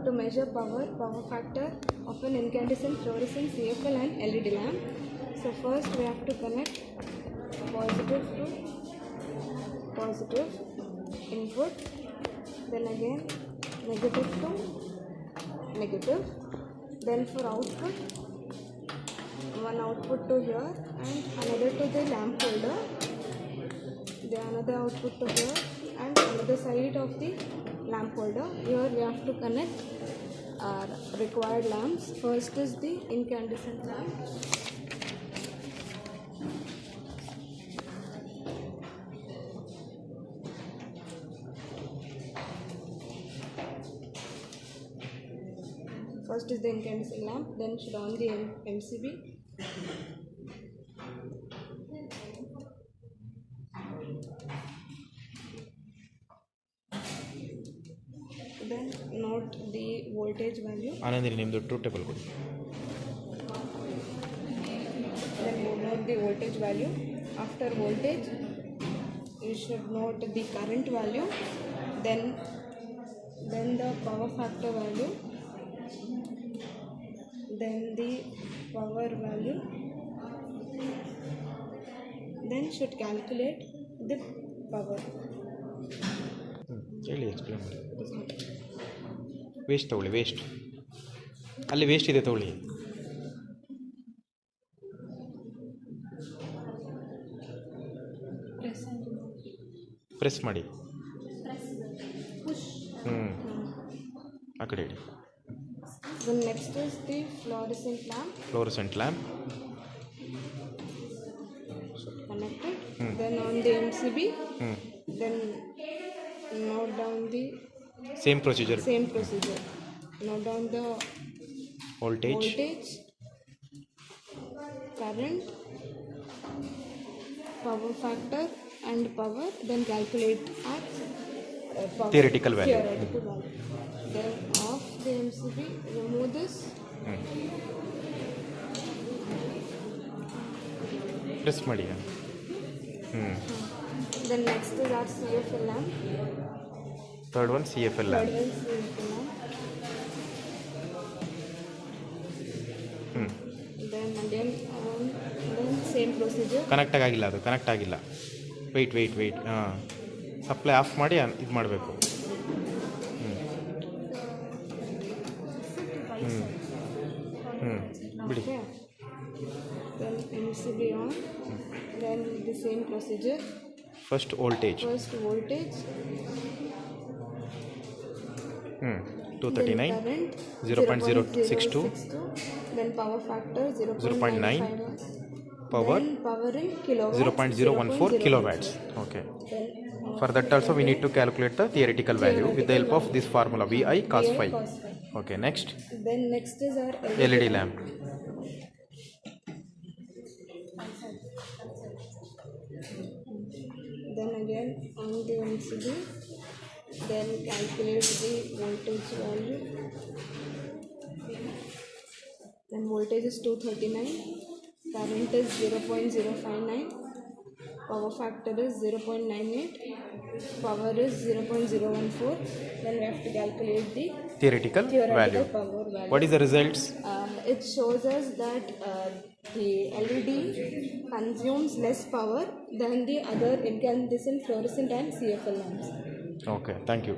to measure power factor of an incandescent fluorescent CFL and LED lamp. So first we have to connect positive to positive input, then again negative to negative, then for output, one output to here and another to the lamp holder, then another output to here and another side of the lamp holder. Here we have to connect our required lamps. First is the incandescent lamp. First is the incandescent lamp, then should on the MCB. Then note the voltage value. Anandini ನಿಮ್ಮದು true table ಕೊಡಿ. Then note the voltage value. After voltage, you should note the current value. Then the power factor value. Then the power value. Then should calculate the power. ಹೇಳಿ, explain ಮಾಡಿ. Waste ತಗೊಳ್ಳಿ, waste ಅಲ್ಲಿ waste ಇದೆ ತಗೊಳ್ಳಿ. Press ಮಾಡಿ. ಆ ಕಡೆ ಹೇಳಿ. Then next is the fluorescent lamp. Fluorescent lamp. Connected. Then on the MCB. Then note down the same procedure. Note down the voltage, current, power factor and power. Then calculate at power. Theoretical value. Then off the MCB, remove this. Press ಮಾಡಿ. Then next is our CFL lamp. Third one CFL lamp. Then again then same procedure. Connect ಆಗಿಲ್ಲ, ಅದು connect ಆಗಿಲ್ಲ. Weight ಹಾಂ, supply of ಮಾಡಿ ಇದು ಮಾಡಬೇಕು. ಬಿಡಿ. Then MCB on. Then the same procedure. First voltage. 239. Then current 0.062. Then power factor 0.9. Power then power in kilowatts 0.014 kilowatts. Okay. For that also we need to calculate the theoretical value with the help of this formula VI cos phi. Okay, next. Then next is our LED lamp. Then again on the MCB, then calculate the voltage value. Then voltage is 239, current is 0.059, power factor is 0.98, power is 0.014. Then we have to calculate the theoretical value. Power value. What is the results? It shows us that the LED consumes less power than the other incandescent, fluorescent and CFL lamps. Okay, thank you.